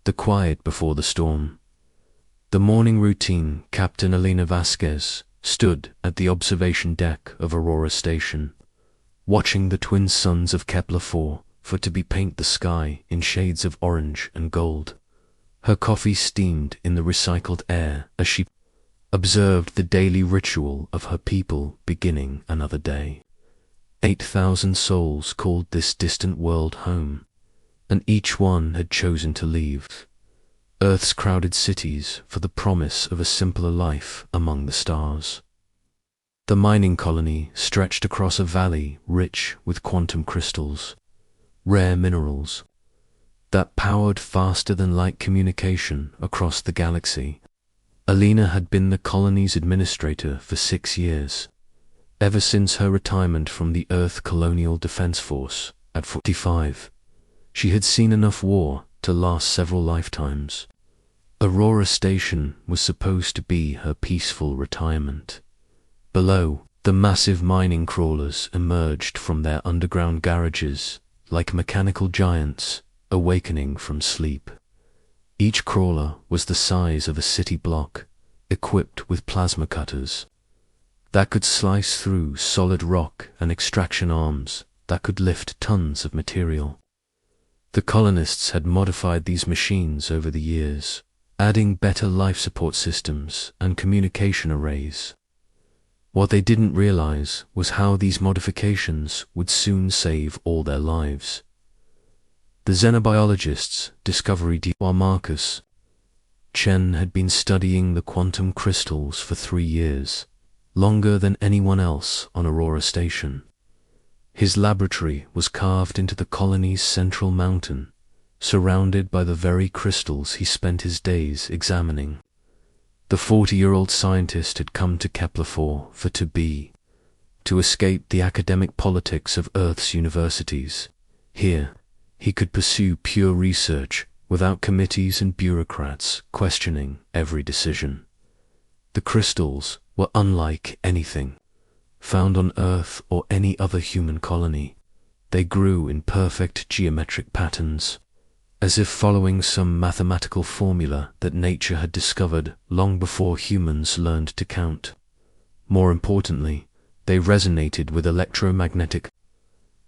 The quiet before the storm. The morning routine. Captain Elena Vasquez stood at the observation deck of Aurora Station, watching the twin suns of Kepler-4 paint the sky in shades of orange and gold. Her coffee steamed in the recycled air as she observed the daily ritual of her people beginning another day. 8,000 souls called this distant world home, and each one had chosen to leave Earth's crowded cities for the promise of a simpler life among the stars. The mining colony stretched across a valley rich with quantum crystals, rare minerals that powered faster-than-light communication across the galaxy. Alina had been the colony's administrator for 6 years, ever since her retirement from the Earth Colonial Defense Force at 45. She had seen enough war to last several lifetimes. Aurora Station was supposed to be her peaceful retirement. Below, the massive mining crawlers emerged from their underground garages like mechanical giants awakening from sleep. Each crawler was the size of a city block, equipped with plasma cutters that could slice through solid rock and extraction arms that could lift tons of material. The colonists had modified these machines over the years, adding better life support systems and communication arrays. What they didn't realize was how these modifications would soon save all their lives. The xenobiologists' discovery while Marcus Chen had been studying the quantum crystals for 3 years, longer than anyone else on Aurora Station. His laboratory was carved into the colony's central mountain, surrounded by the very crystals he spent his days examining. The 40-year-old scientist had come to Kepler-4 to escape the academic politics of Earth's universities. Here, he could pursue pure research without committees and bureaucrats questioning every decision. The crystals were unlike anything found on Earth or any other human colony. They grew in perfect geometric patterns, as if following some mathematical formula that nature had discovered long before humans learned to count. More importantly, they resonated with electromagnetic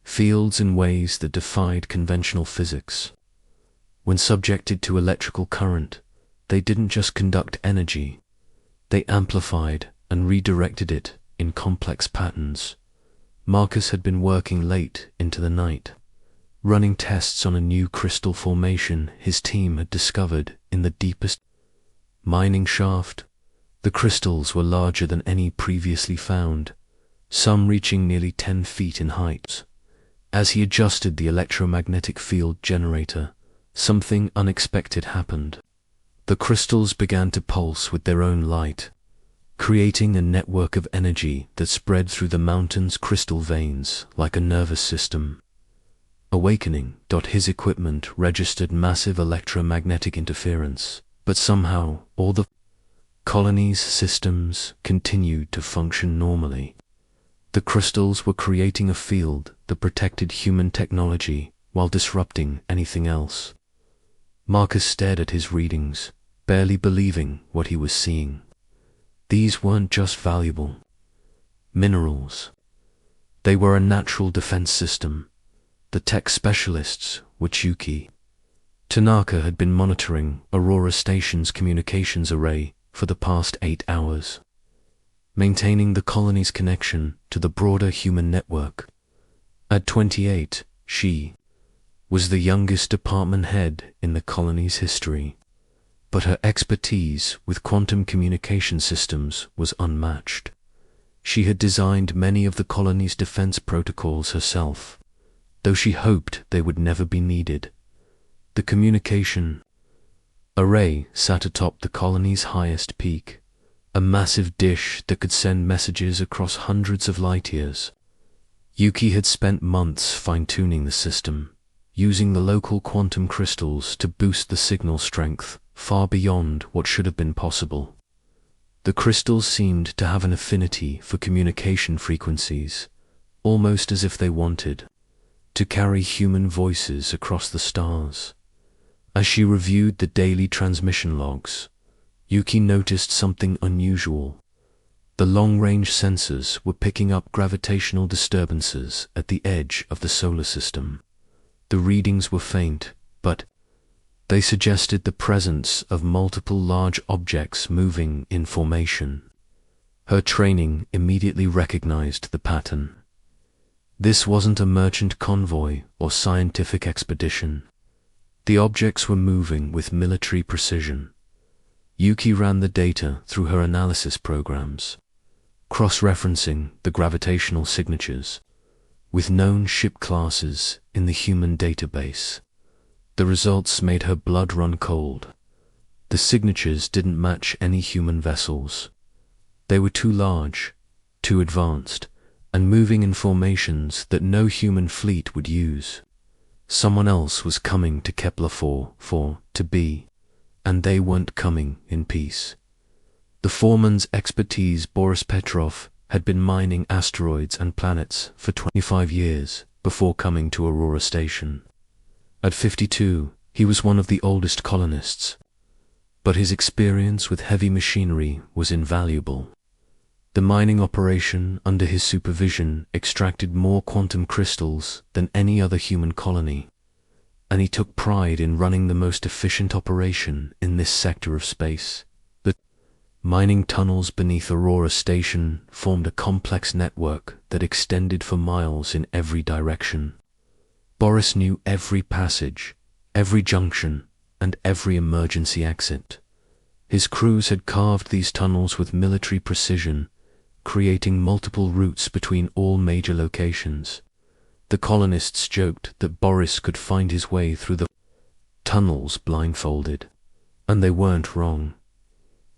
fields in ways that defied conventional physics. When subjected to electrical current, they didn't just conduct energy, they amplified and redirected it in complex patterns. Marcus had been working late into the night, running tests on a new crystal formation his team had discovered in the deepest mining shaft. The crystals were larger than any previously found, some reaching nearly 10 feet in height. As he adjusted the electromagnetic field generator, something unexpected happened. The crystals began to pulse with their own light, creating a network of energy that spread through the mountain's crystal veins like a nervous system. Awakening. His equipment registered massive electromagnetic interference, but somehow all the colony's systems continued to function normally. The crystals were creating a field that protected human technology while disrupting anything else. Marcus stared at his readings, barely believing what he was seeing. These weren't just valuable minerals. They were a natural defense system. The tech specialists were Chuki. Tanaka had been monitoring Aurora Station's communications array for the past 8 hours, maintaining the colony's connection to the broader human network. At 28, she was the youngest department head in the colony's history, but her expertise with quantum communication systems was unmatched. She had designed many of the colony's defense protocols herself, though she hoped they would never be needed. The communication array sat atop the colony's highest peak, a massive dish that could send messages across hundreds of light years. Yuki had spent months fine-tuning the system, using the local quantum crystals to boost the signal strength far beyond what should have been possible. The crystals seemed to have an affinity for communication frequencies, almost as if they wanted to carry human voices across the stars. As she reviewed the daily transmission logs, Yuki noticed something unusual. The long-range sensors were picking up gravitational disturbances at the edge of the solar system. The readings were faint, but they suggested the presence of multiple large objects moving in formation. Her training immediately recognized the pattern. This wasn't a merchant convoy or scientific expedition. The objects were moving with military precision. Yuki ran the data through her analysis programs, cross-referencing the gravitational signatures with known ship classes in the human database. The results made her blood run cold. The signatures didn't match any human vessels. They were too large, too advanced, and moving in formations that no human fleet would use. Someone else was coming to Kepler-4 to be, and they weren't coming in peace. The foreman's expertise, Boris Petrov, had been mining asteroids and planets for 25 years before coming to Aurora Station. At 52, he was one of the oldest colonists, but his experience with heavy machinery was invaluable. The mining operation under his supervision extracted more quantum crystals than any other human colony, and he took pride in running the most efficient operation in this sector of space. The mining tunnels beneath Aurora Station formed a complex network that extended for miles in every direction. Boris knew every passage, every junction, and every emergency exit. His crews had carved these tunnels with military precision, creating multiple routes between all major locations. The colonists joked that Boris could find his way through the tunnels blindfolded, and they weren't wrong.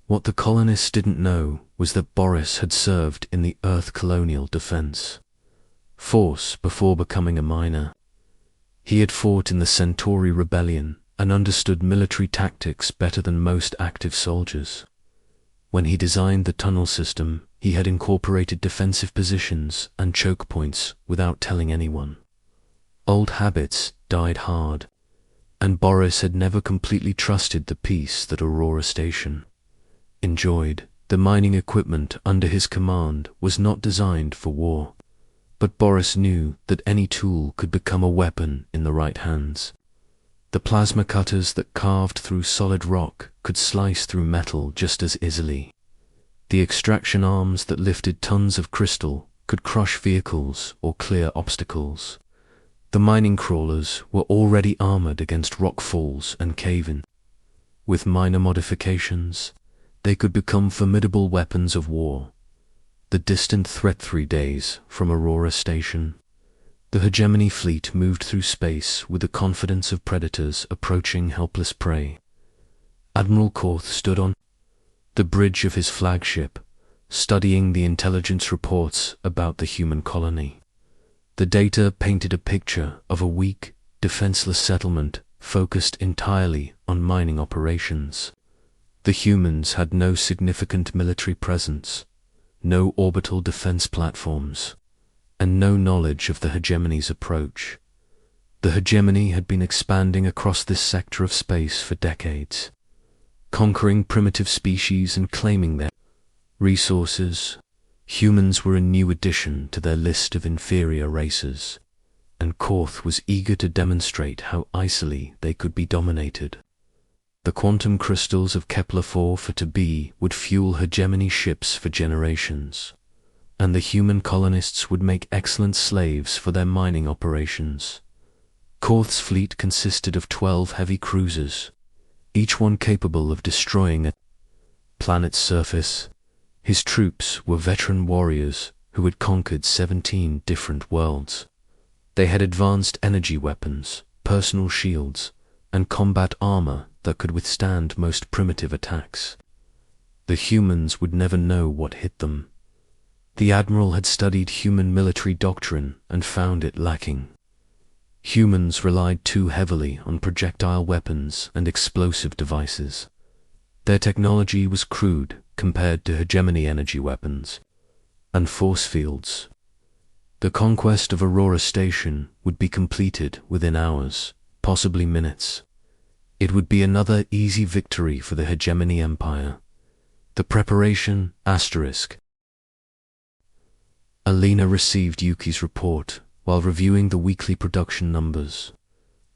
What the colonists didn't know was that Boris had served in the Earth Colonial Defense Force before becoming a miner. He had fought in the Centauri Rebellion and understood military tactics better than most active soldiers. When he designed the tunnel system, he had incorporated defensive positions and choke points without telling anyone. Old habits died hard, and Boris had never completely trusted the peace that Aurora Station enjoyed. The mining equipment under his command was not designed for war, but Boris knew that any tool could become a weapon in the right hands. The plasma cutters that carved through solid rock could slice through metal just as easily. The extraction arms that lifted tons of crystal could crush vehicles or clear obstacles. The mining crawlers were already armored against rock falls and cave-in. With minor modifications, they could become formidable weapons of war. The distant threat 3 days from Aurora Station, the hegemony fleet moved through space with the confidence of predators approaching helpless prey. Admiral Korth stood on the bridge of his flagship, studying the intelligence reports about the human colony. The data painted a picture of a weak, defenseless settlement focused entirely on mining operations. The humans had no significant military presence, no orbital defense platforms, and no knowledge of the hegemony's approach. The hegemony had been expanding across this sector of space for decades, conquering primitive species and claiming their resources. Humans were a new addition to their list of inferior races, and Korth was eager to demonstrate how easily they could be dominated. The quantum crystals of Kepler-4 for to be would fuel hegemony ships for generations, and the human colonists would make excellent slaves for their mining operations. Korth's fleet consisted of 12 heavy cruisers, each one capable of destroying a planet's surface. His troops were veteran warriors who had conquered 17 different worlds. They had advanced energy weapons, personal shields, and combat armor that could withstand most primitive attacks. The humans would never know what hit them. The Admiral had studied human military doctrine and found it lacking. Humans relied too heavily on projectile weapons and explosive devices. Their technology was crude compared to hegemony energy weapons and force fields. The conquest of Aurora Station would be completed within hours, possibly minutes. It would be another easy victory for the hegemony empire. The preparation **. Alina received Yuki's report while reviewing the weekly production numbers.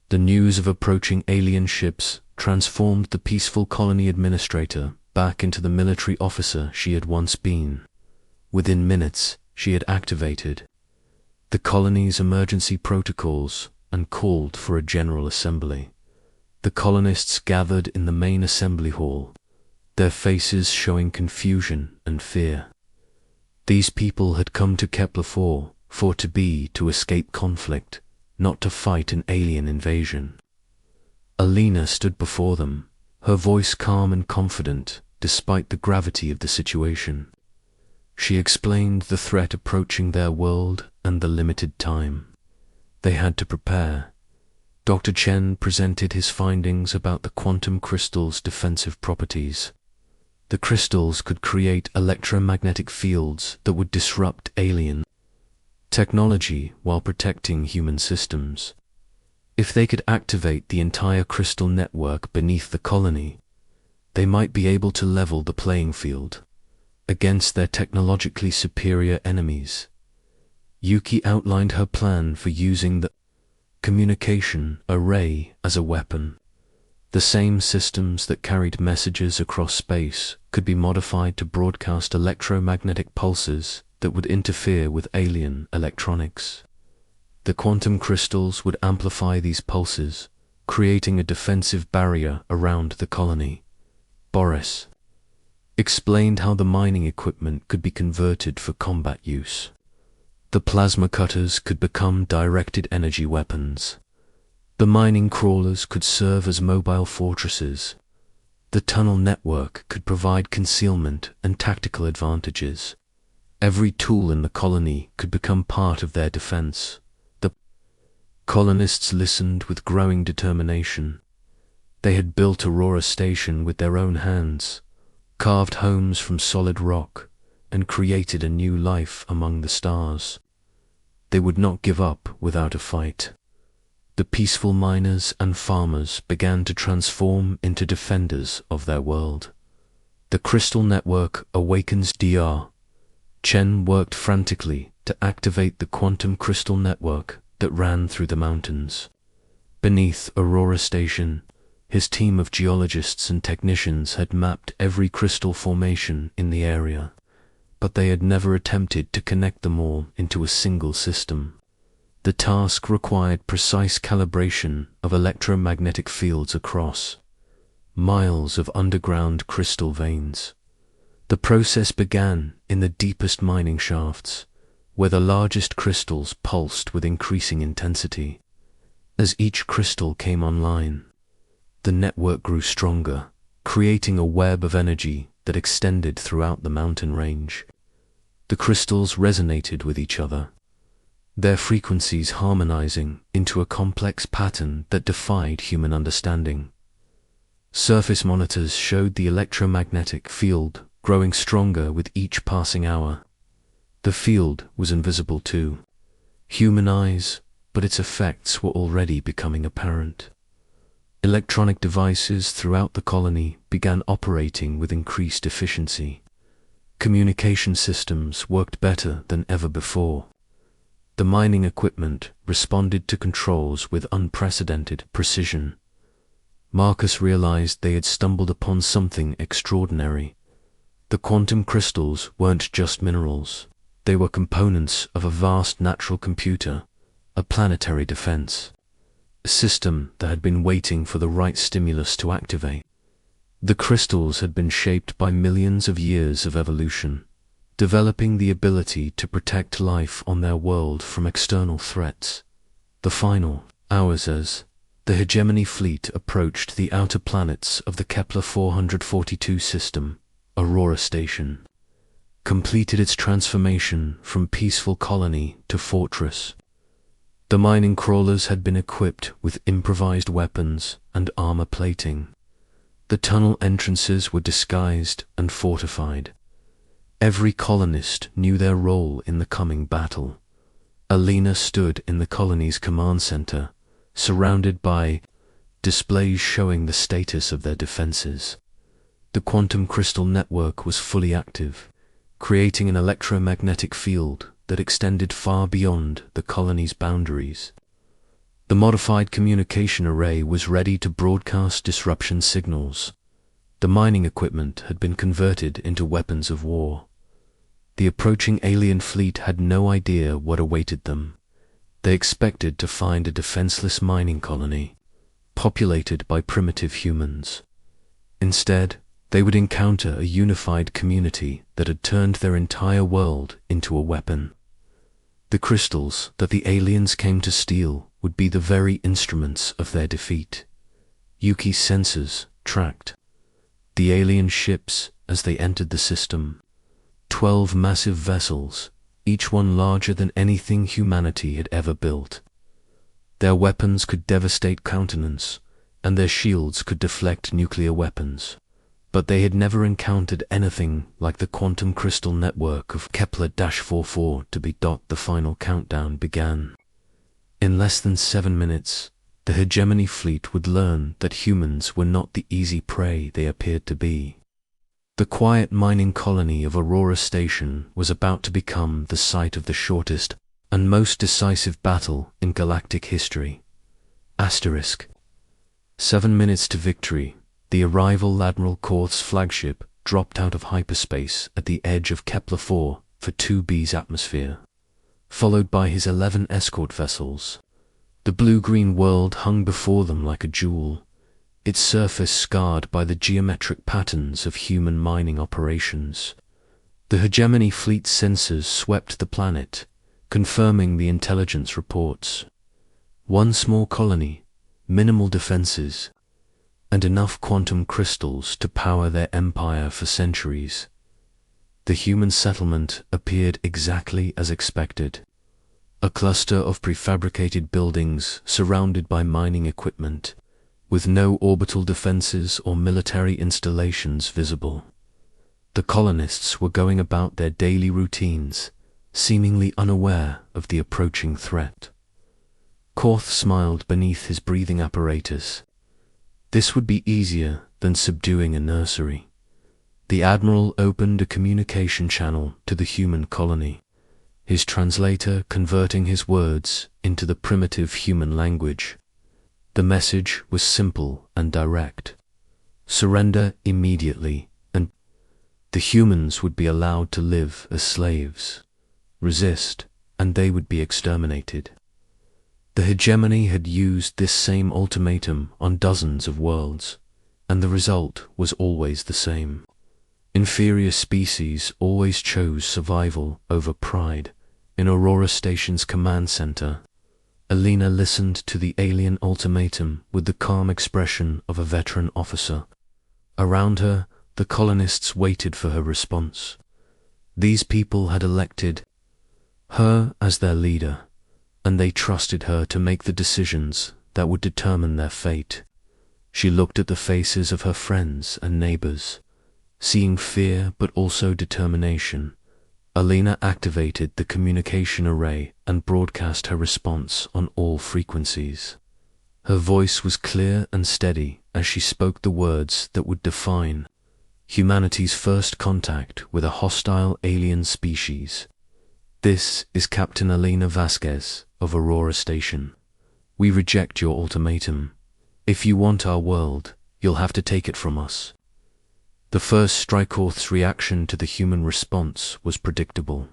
The news of approaching alien ships transformed the peaceful colony administrator back into the military officer she had once been. Within minutes, she had activated the colony's emergency protocols and called for a general assembly. The colonists gathered in the main assembly hall, their faces showing confusion and fear. These people had come to Kepler-4 to escape conflict, not to fight an alien invasion. Alina stood before them, her voice calm and confident despite the gravity of the situation. She explained the threat approaching their world and the limited time they had to prepare. Dr. Chen presented his findings about the quantum crystal's defensive properties. The crystals could create electromagnetic fields that would disrupt alien technology while protecting human systems. If they could activate the entire crystal network beneath the colony, they might be able to level the playing field against their technologically superior enemies. Yuki outlined her plan for using the communication array as a weapon. The same systems that carried messages across space could be modified to broadcast electromagnetic pulses that would interfere with alien electronics. The quantum crystals would amplify these pulses, creating a defensive barrier around the colony. Boris explained how the mining equipment could be converted for combat use. The plasma cutters could become directed energy weapons. The mining crawlers could serve as mobile fortresses. The tunnel network could provide concealment and tactical advantages. Every tool in the colony could become part of their defense. The colonists listened with growing determination. They had built Aurora Station with their own hands, carved homes from solid rock, and created a new life among the stars. They would not give up without a fight. The peaceful miners and farmers began to transform into defenders of their world. The crystal network awakens Dr. Chen worked frantically to activate the quantum crystal network that ran through the mountains. Beneath Aurora Station, his team of geologists and technicians had mapped every crystal formation in the area, but they had never attempted to connect them all into a single system. The task required precise calibration of electromagnetic fields across miles of underground crystal veins. The process began in the deepest mining shafts, where the largest crystals pulsed with increasing intensity. As each crystal came online, the network grew stronger, creating a web of energy that extended throughout the mountain range. The crystals resonated with each other, their frequencies harmonizing into a complex pattern that defied human understanding. Surface monitors showed the electromagnetic field growing stronger with each passing hour. The field was invisible to human eyes, but its effects were already becoming apparent. Electronic devices throughout the colony began operating with increased efficiency. Communication systems worked better than ever before. The mining equipment responded to controls with unprecedented precision. Marcus realized they had stumbled upon something extraordinary. The quantum crystals weren't just minerals. They were components of a vast natural computer, a planetary defense, a system that had been waiting for the right stimulus to activate. The crystals had been shaped by millions of years of evolution, developing the ability to protect life on their world from external threats. The final hours as the hegemony fleet approached the outer planets of the Kepler 442 system, Aurora Station completed its transformation from peaceful colony to fortress. The mining crawlers had been equipped with improvised weapons and armor plating. The tunnel entrances were disguised and fortified. Every colonist knew their role in the coming battle. Alina stood in the colony's command center, surrounded by displays showing the status of their defenses. The quantum crystal network was fully active, creating an electromagnetic field that extended far beyond the colony's boundaries. The modified communication array was ready to broadcast disruption signals. The mining equipment had been converted into weapons of war. The approaching alien fleet had no idea what awaited them. They expected to find a defenseless mining colony, populated by primitive humans. Instead, they would encounter a unified community that had turned their entire world into a weapon. The crystals that the aliens came to steal would be the very instruments of their defeat. Yuki's sensors tracked the alien ships as they entered the system. 12 massive vessels, each one larger than anything humanity had ever built. Their weapons could devastate continents, and their shields could deflect nuclear weapons. But they had never encountered anything like the quantum crystal network of Kepler-44 to be. The final countdown began. In less than 7 minutes, the hegemony fleet would learn that humans were not the easy prey they appeared to be. The quiet mining colony of Aurora Station was about to become the site of the shortest and most decisive battle in galactic history. Asterisk. 7 minutes to victory. The arrival Admiral Korth's flagship dropped out of hyperspace at the edge of Kepler-4 for 2B's atmosphere, followed by his 11 escort vessels. The blue-green world hung before them like a jewel, its surface scarred by the geometric patterns of human mining operations. The hegemony fleet sensors swept the planet, confirming the intelligence reports. One small colony, minimal defenses, and enough quantum crystals to power their empire for centuries. The human settlement appeared exactly as expected. A cluster of prefabricated buildings surrounded by mining equipment, with no orbital defenses or military installations visible. The colonists were going about their daily routines, seemingly unaware of the approaching threat. Korth smiled beneath his breathing apparatus. This would be easier than subduing a nursery. The Admiral opened a communication channel to the human colony, his translator converting his words into the primitive human language. The message was simple and direct. Surrender immediately, and the humans would be allowed to live as slaves. Resist, and they would be exterminated. The hegemony had used this same ultimatum on dozens of worlds, and the result was always the same. Inferior species always chose survival over pride. In Aurora Station's command center, Alina listened to the alien ultimatum with the calm expression of a veteran officer. Around her, the colonists waited for her response. These people had elected her as their leader, and they trusted her to make the decisions that would determine their fate. She looked at the faces of her friends and neighbors, seeing fear but also determination. Alina activated the communication array and broadcast her response on all frequencies. Her voice was clear and steady as she spoke the words that would define humanity's first contact with a hostile alien species. This is Captain Alina Vasquez of Aurora Station. We reject your ultimatum. If you want our world, you'll have to take it from us. The first Strykorth's reaction to the human response was predictable.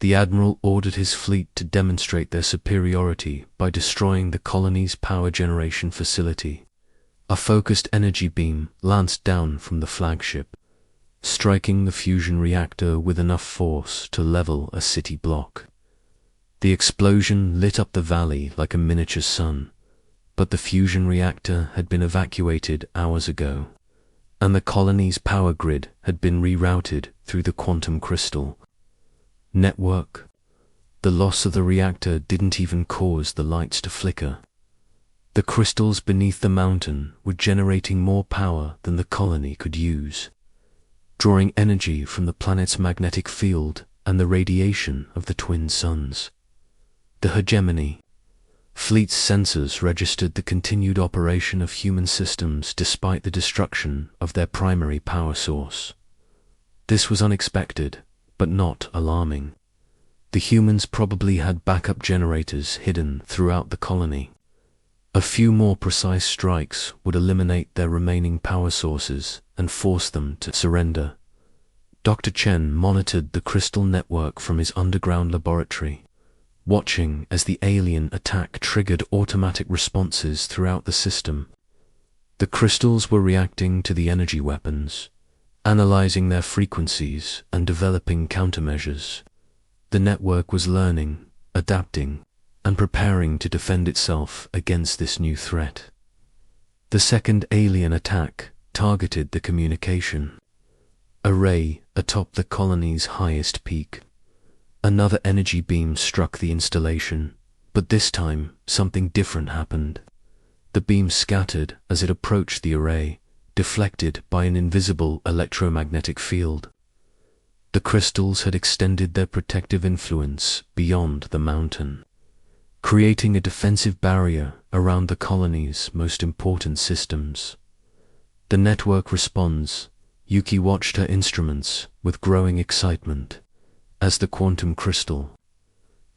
The Admiral ordered his fleet to demonstrate their superiority by destroying the colony's power generation facility. A focused energy beam lanced down from the flagship, striking the fusion reactor with enough force to level a city block. The explosion lit up the valley like a miniature sun, but the fusion reactor had been evacuated hours ago, and the colony's power grid had been rerouted through the quantum crystal network. The loss of the reactor didn't even cause the lights to flicker. The crystals beneath the mountain were generating more power than the colony could use, drawing energy from the planet's magnetic field and the radiation of the twin suns. The hegemony, Fleet's sensors registered the continued operation of human systems despite the destruction of their primary power source. This was unexpected, but not alarming. The humans probably had backup generators hidden throughout the colony. A few more precise strikes would eliminate their remaining power sources and force them to surrender. Dr. Chen monitored the crystal network from his underground laboratory, watching as the alien attack triggered automatic responses throughout the system. The crystals were reacting to the energy weapons, analyzing their frequencies and developing countermeasures. The network was learning, adapting, and preparing to defend itself against this new threat. The second alien attack targeted the communication array atop the colony's highest peak. Another energy beam struck the installation, but this time something different happened. The beam scattered as it approached the array, deflected by an invisible electromagnetic field. The crystals had extended their protective influence beyond the mountain, creating a defensive barrier around the colony's most important systems. The network responds. Yuki watched her instruments with growing excitement as the quantum crystal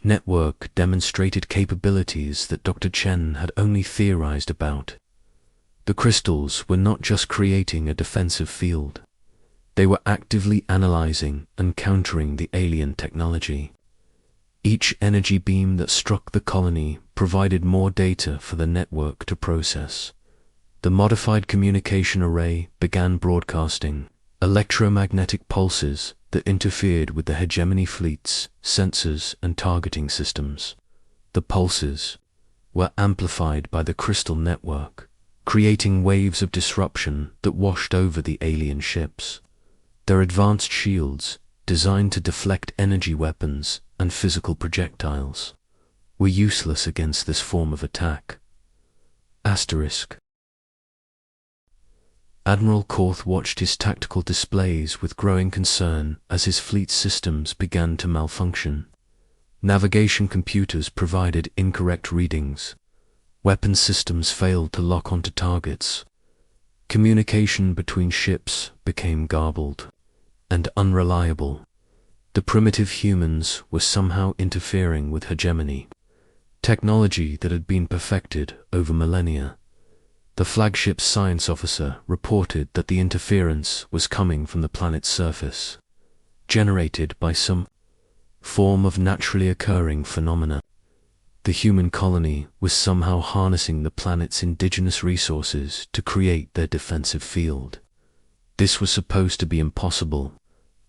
network demonstrated capabilities that Dr. Chen had only theorized about. The crystals were not just creating a defensive field. They were actively analyzing and countering the alien technology. Each energy beam that struck the colony provided more data for the network to process. The modified communication array began broadcasting electromagnetic pulses that interfered with the hegemony fleet's sensors and targeting systems. The pulses were amplified by the crystal network, creating waves of disruption that washed over the alien ships. Their advanced shields, designed to deflect energy weapons and physical projectiles, were useless against this form of attack. Asterisk. Admiral Korth watched his tactical displays with growing concern as his fleet's systems began to malfunction. Navigation computers provided incorrect readings. Weapon systems failed to lock onto targets. Communication between ships became garbled and unreliable. The primitive humans were somehow interfering with hegemony, technology that had been perfected over millennia. The flagship's science officer reported that the interference was coming from the planet's surface, generated by some form of naturally occurring phenomena. The human colony was somehow harnessing the planet's indigenous resources to create their defensive field. This was supposed to be impossible.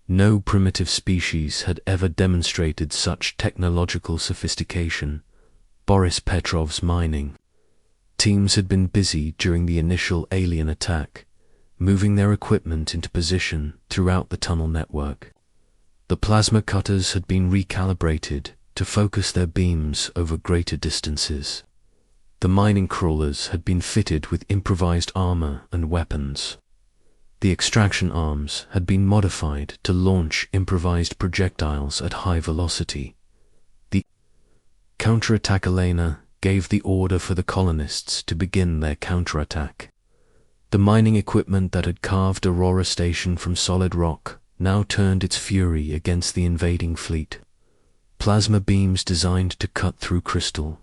No primitive species had ever demonstrated such technological sophistication. Boris Petrov's mining teams had been busy during the initial alien attack, moving their equipment into position throughout the tunnel network. The plasma cutters had been recalibrated to focus their beams over greater distances. The mining crawlers had been fitted with improvised armor and weapons. The extraction arms had been modified to launch improvised projectiles at high velocity. The counterattack Elena gave the order for the colonists to begin their counterattack. The mining equipment that had carved Aurora Station from solid rock now turned its fury against the invading fleet. Plasma beams designed to cut through crystal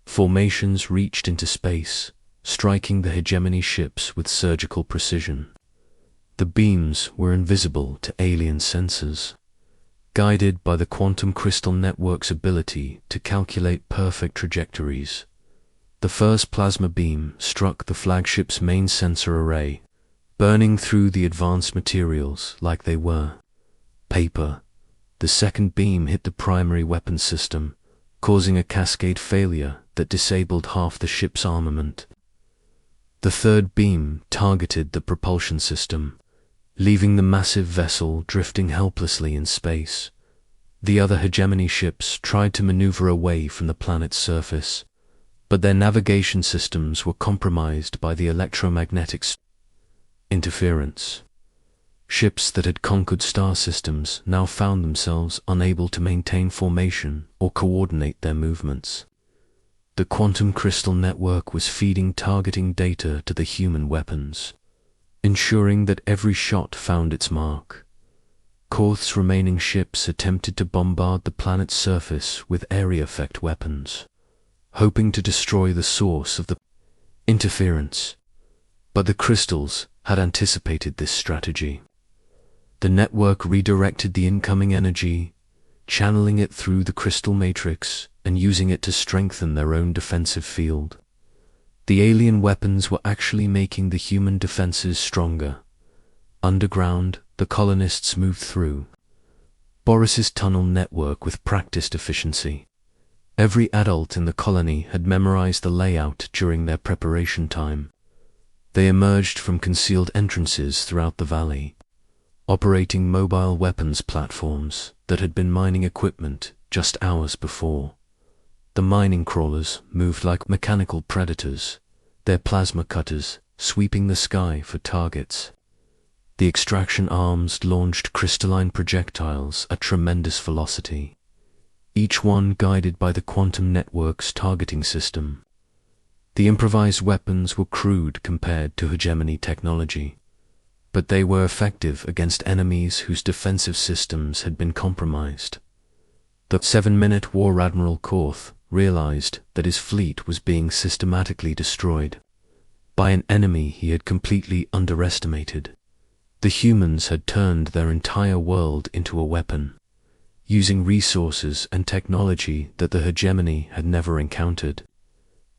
formations reached into space, striking the hegemony ships with surgical precision. The beams were invisible to alien sensors, guided by the quantum crystal network's ability to calculate perfect trajectories. The first plasma beam struck the flagship's main sensor array, burning through the advanced materials like they were paper. The second beam hit the primary weapons system, causing a cascade failure that disabled half the ship's armament. The third beam targeted the propulsion system, leaving the massive vessel drifting helplessly in space. The other hegemony ships tried to maneuver away from the planet's surface, but their navigation systems were compromised by the electromagnetic interference. Ships that had conquered star systems now found themselves unable to maintain formation or coordinate their movements. The quantum crystal network was feeding targeting data to the human weapons, ensuring that every shot found its mark. Korth's remaining ships attempted to bombard the planet's surface with area effect weapons, hoping to destroy the source of the interference. But the crystals had anticipated this strategy. The network redirected the incoming energy, channeling it through the crystal matrix and using it to strengthen their own defensive field. The alien weapons were actually making the human defenses stronger. Underground, the colonists moved through Boris's tunnel network with practiced efficiency. Every adult in the colony had memorized the layout during their preparation time. They emerged from concealed entrances throughout the valley, operating mobile weapons platforms that had been mining equipment just hours before. The mining crawlers moved like mechanical predators, their plasma cutters sweeping the sky for targets. The extraction arms launched crystalline projectiles at tremendous velocity, each one guided by the quantum network's targeting system. The improvised weapons were crude compared to hegemony technology, but they were effective against enemies whose defensive systems had been compromised. The 7-minute war Admiral Korth realized that his fleet was being systematically destroyed by an enemy he had completely underestimated. The humans had turned their entire world into a weapon, using resources and technology that the hegemony had never encountered.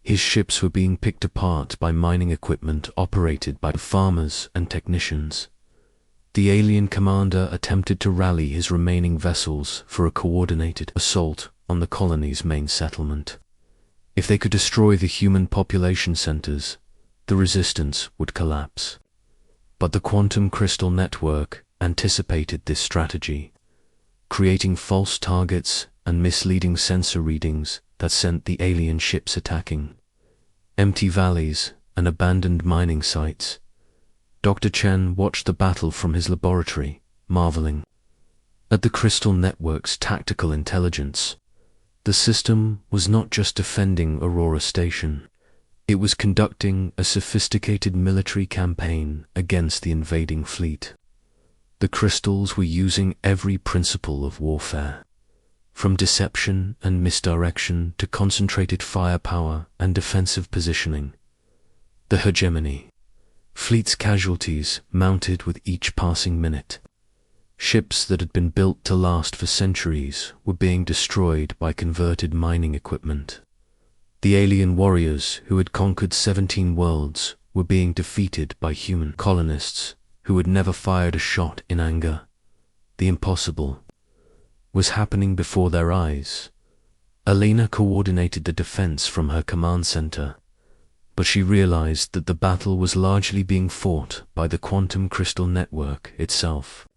His ships were being picked apart by mining equipment operated by farmers and technicians. The alien commander attempted to rally his remaining vessels for a coordinated assault on the colony's main settlement. If they could destroy the human population centers, the resistance would collapse. But the quantum crystal network anticipated this strategy, creating false targets and misleading sensor readings that sent the alien ships attacking. Empty valleys and abandoned mining sites. Dr. Chen watched the battle from his laboratory, marveling at the crystal network's tactical intelligence. The system was not just defending Aurora Station, it was conducting a sophisticated military campaign against the invading fleet. The crystals were using every principle of warfare, from deception and misdirection to concentrated firepower and defensive positioning. The hegemony. Fleet's casualties mounted with each passing minute. Ships that had been built to last for centuries were being destroyed by converted mining equipment. The alien warriors who had conquered 17 worlds were being defeated by human colonists who had never fired a shot in anger. The impossible was happening before their eyes. Alina coordinated the defense from her command center, but she realized that the battle was largely being fought by the quantum crystal network itself.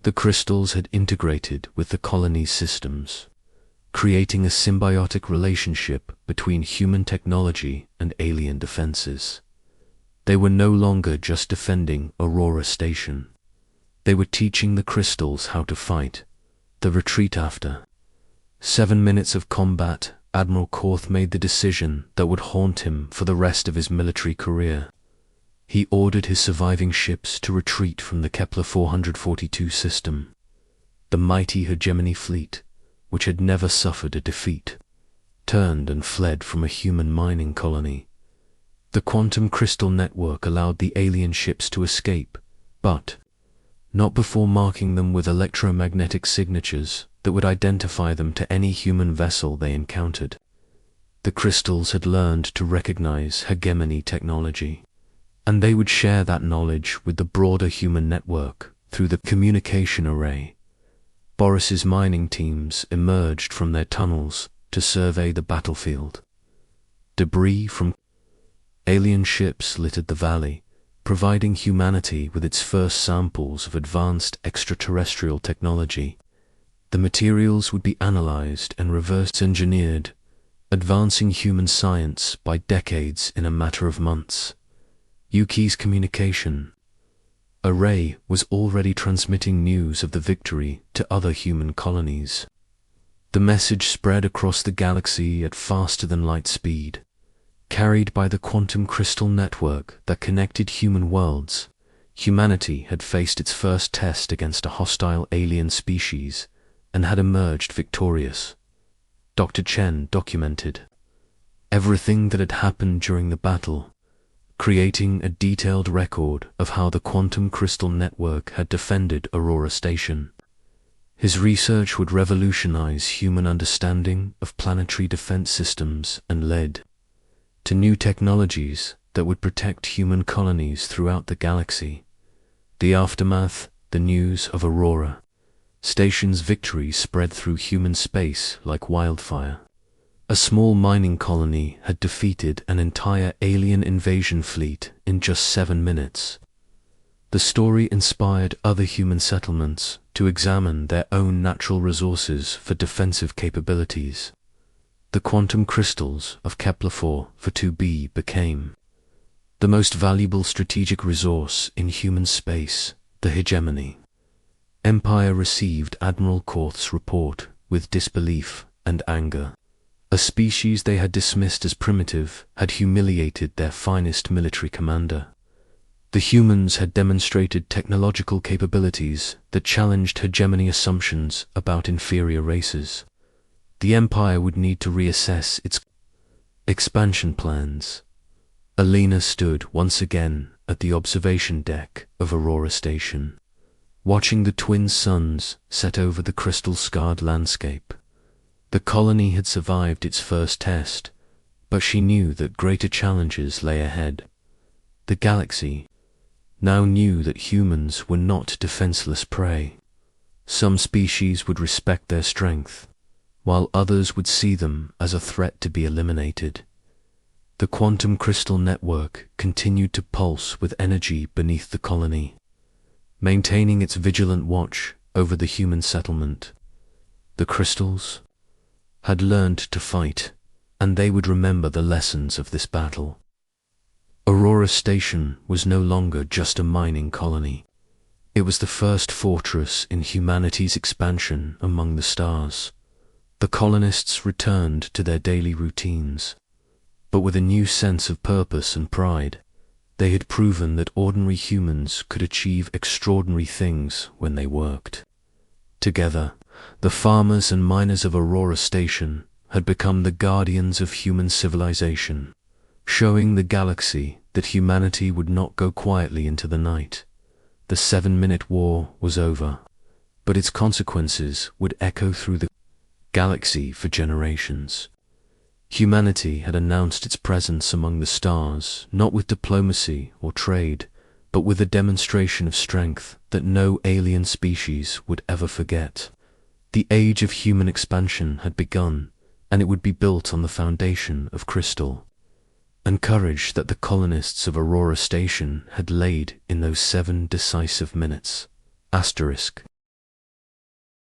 The crystals had integrated with the colony's systems, creating a symbiotic relationship between human technology and alien defenses. They were no longer just defending Aurora Station. They were teaching the crystals how to fight. The retreat after 7 minutes of combat, Admiral Korth made the decision that would haunt him for the rest of his military career. He ordered his surviving ships to retreat from the Kepler 442 system. The mighty hegemony fleet, which had never suffered a defeat, turned and fled from a human mining colony. The quantum crystal network allowed the alien ships to escape, but not before marking them with electromagnetic signatures that would identify them to any human vessel they encountered. The crystals had learned to recognize hegemony technology, and they would share that knowledge with the broader human network through the communication array. Boris's mining teams emerged from their tunnels to survey the battlefield. Debris from alien ships littered the valley, providing humanity with its first samples of advanced extraterrestrial technology. The materials would be analyzed and reverse-engineered, advancing human science by decades in a matter of months. Yuki's communication array was already transmitting news of the victory to other human colonies. The message spread across the galaxy at faster-than-light speed. Carried by the quantum crystal network that connected human worlds, humanity had faced its first test against a hostile alien species and had emerged victorious. Dr. Chen documented everything that had happened during the battle, creating a detailed record of how the quantum crystal network had defended Aurora Station. His research would revolutionize human understanding of planetary defense systems and led to new technologies that would protect human colonies throughout the galaxy. The aftermath, the news of Aurora Station's victory spread through human space like wildfire. A small mining colony had defeated an entire alien invasion fleet in just 7 minutes. The story inspired other human settlements to examine their own natural resources for defensive capabilities. The quantum crystals of Kepler-4 for 2b became the most valuable strategic resource in human space. The hegemony Empire received Admiral Korth's report with disbelief and anger. A species they had dismissed as primitive had humiliated their finest military commander. The humans had demonstrated technological capabilities that challenged hegemony assumptions about inferior races. The Empire would need to reassess its expansion plans. Alina stood once again at the observation deck of Aurora Station, watching the twin suns set over the crystal-scarred landscape. The colony had survived its first test, but she knew that greater challenges lay ahead. The galaxy now knew that humans were not defenseless prey. Some species would respect their strength, while others would see them as a threat to be eliminated. The quantum crystal network continued to pulse with energy beneath the colony, maintaining its vigilant watch over the human settlement. The crystals had learned to fight, and they would remember the lessons of this battle. Aurora Station was no longer just a mining colony. It was the first fortress in humanity's expansion among the stars. The colonists returned to their daily routines, but with a new sense of purpose and pride. They had proven that ordinary humans could achieve extraordinary things when they worked. Together, the farmers and miners of Aurora Station had become the guardians of human civilization, showing the galaxy that humanity would not go quietly into the night. The 7-minute war was over, but its consequences would echo through the galaxy for generations. Humanity had announced its presence among the stars, not with diplomacy or trade, but with a demonstration of strength that no alien species would ever forget. The age of human expansion had begun, and it would be built on the foundation of crystal and courage that the colonists of Aurora Station had laid in those 7 decisive minutes. Asterisk.